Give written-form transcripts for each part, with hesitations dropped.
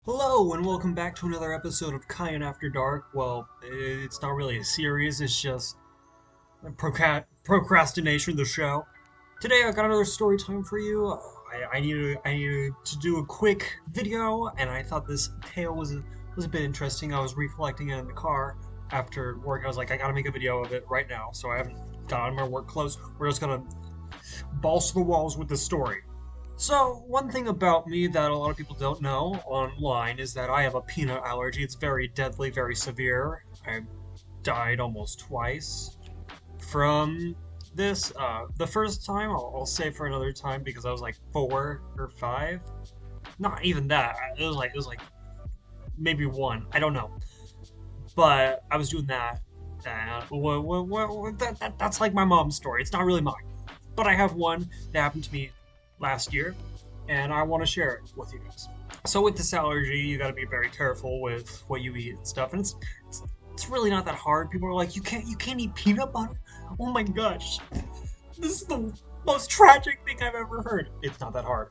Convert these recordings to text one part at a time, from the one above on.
Hello and welcome back to another episode of Kayan After Dark. Well, it's not really a series, it's just procrastination, the show. Today I got another story time for you. I needed to do a quick video, and I thought this tale was a bit interesting. I was recollecting it in the car after work. I was like, I gotta make a video of it right now, so I haven't got on my work clothes. We're just gonna balls to the walls with the story. So, one thing about me that a lot of people don't know online is that I have a peanut allergy. It's very deadly, very severe. I died almost twice from this. The first time, I'll save for another time because I was like 4 or 5. Not even that. It was like maybe 1. I don't know. But I was doing that. That's like my mom's story. It's not really mine. But I have one that happened to me last year, and I want to share it with you guys. So with this allergy, you got to be very careful with what you eat and stuff, and it's really not that hard. People are like, you can't eat peanut butter. Oh my gosh, this is the most tragic thing I've ever heard. It's not that hard.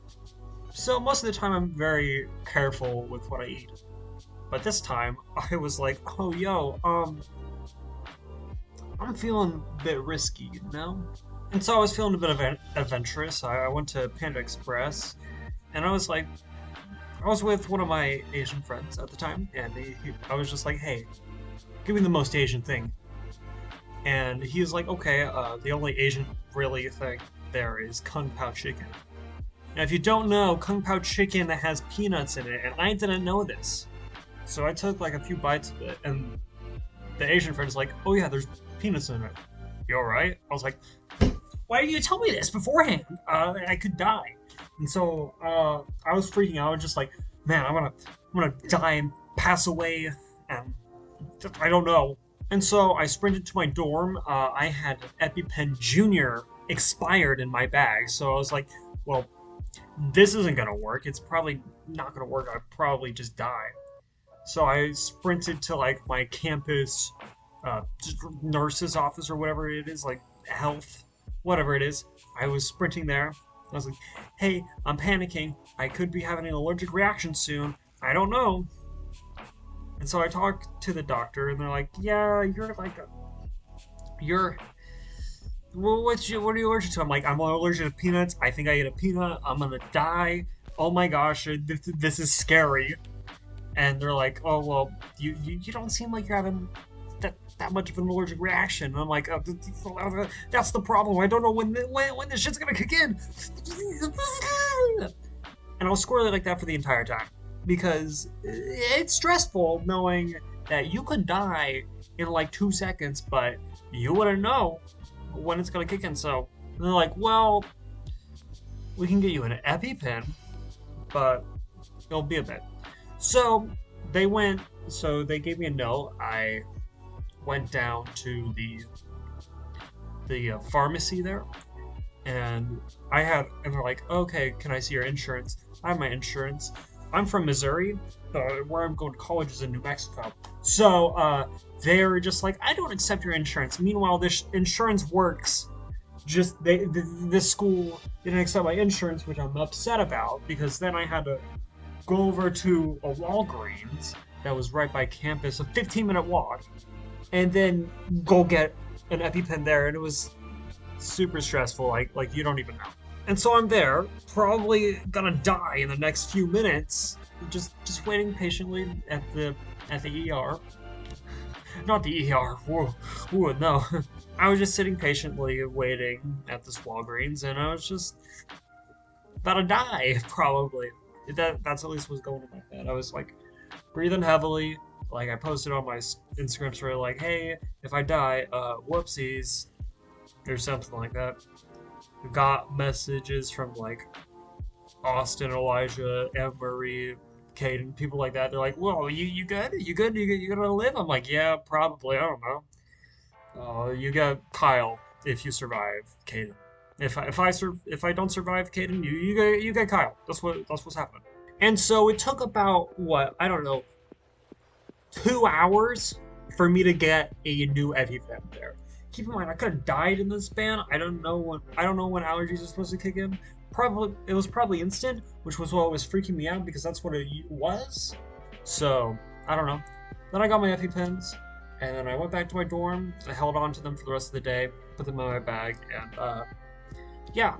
So most of the time, I'm very careful with what I eat. But this time, I was like, oh yo, I'm feeling a bit risky, you know? And so I was feeling a bit of adventurous. I went to Panda Express, and I was like, I was with one of my Asian friends at the time, and I was just like, hey, give me the most Asian thing. And he was like, okay, the only Asian really thing there is Kung Pao chicken. Now, if you don't know, Kung Pao chicken has peanuts in it, and I didn't know this. So I took like a few bites of it, and the Asian friend is like, oh yeah, there's peanuts in it. You alright? I was like, why didn't you tell me this beforehand? I could die. And so I was freaking out. I was just like, man, I'm gonna die and pass away, and I don't know. And so I sprinted to my dorm. I had an EpiPen Junior expired in my bag, so I was like, well, this isn't gonna work. It's probably not gonna work. I'd probably just die. So I sprinted to like my campus nurse's office or whatever it is, like health, whatever it is. I was sprinting there. I was like, hey, I'm panicking. I could be having an allergic reaction soon. I don't know. And so I talked to the doctor, and they're like, yeah, you're, well, what are you allergic to? I'm like, I'm allergic to peanuts. I think I ate a peanut. I'm gonna die. Oh my gosh, this is scary. And they're like, "Oh well, you don't seem like you're having that much of an allergic reaction." And I'm like, "That's the problem. I don't know when this shit's gonna kick in." And I was squirrely like that for the entire time because it's stressful knowing that you could die in like 2 seconds, but you wouldn't know when it's gonna kick in. So and they're like, "Well, we can get you an EpiPen, but it'll be a bit." So they went. So they gave me a note. I went down to the pharmacy there, and and they're like, okay, can I see your insurance? I have my insurance. I'm from Missouri. Where I'm going to college is in New Mexico. So they're just like, I don't accept your insurance. Meanwhile, this insurance works. Just this school didn't accept my insurance, which I'm upset about because then I had to go over to a Walgreens that was right by campus, a 15-minute walk, and then go get an EpiPen there, and it was super stressful, like you don't even know. And so I'm there, probably gonna die in the next few minutes, just waiting patiently at the ER. Not the ER. Whoa, whoa, no. I was just sitting patiently waiting at this Walgreens, and I was just about to die, probably. That's at least what's going in my head. I was like breathing heavily. Like I posted on my Instagram story, like, "Hey, if I die, whoopsies," or something like that. Got messages from like Austin, Elijah, Anne Marie, Caden, people like that. They're like, "Whoa, you good? You good? You gonna live?" I'm like, "Yeah, probably. I don't know." You got Kyle if you survive, Caden. If I don't survive, Caden, you get Kyle. That's what's happening. And so it took about what I don't know 2 hours for me to get a new EpiPen there. Keep in mind, I could have died in this span. I don't know when allergies are supposed to kick in, it was probably instant, which was what was freaking me out because that's what it was. So I don't know. Then I got my EpiPens, and then I went back to my dorm. I held on to them for the rest of the day, put them in my bag, and yeah.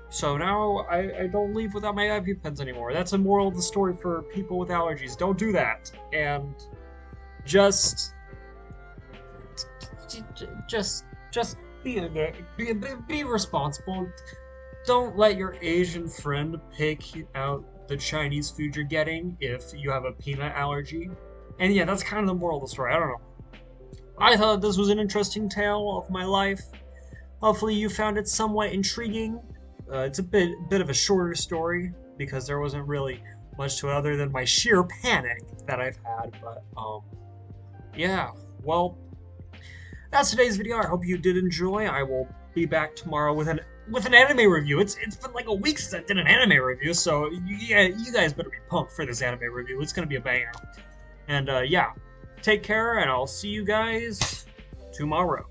So now I don't leave without my EpiPens anymore. That's a moral of the story for people with allergies. Don't do that, and just just be responsible. Don't let your Asian friend pick out the Chinese food you're getting if you have a peanut allergy. And yeah, that's kind of the moral of the story. I don't know. I thought this was an interesting tale of my life. Hopefully you found it somewhat intriguing. It's a bit of a shorter story because there wasn't really much to it other than my sheer panic that I've had. But yeah, well, that's today's video. I hope you did enjoy. I will be back tomorrow with an anime review. It's been like a week since I did an anime review, so yeah, you guys better be pumped for this anime review. It's gonna be a banger. And yeah, take care, and I'll see you guys tomorrow.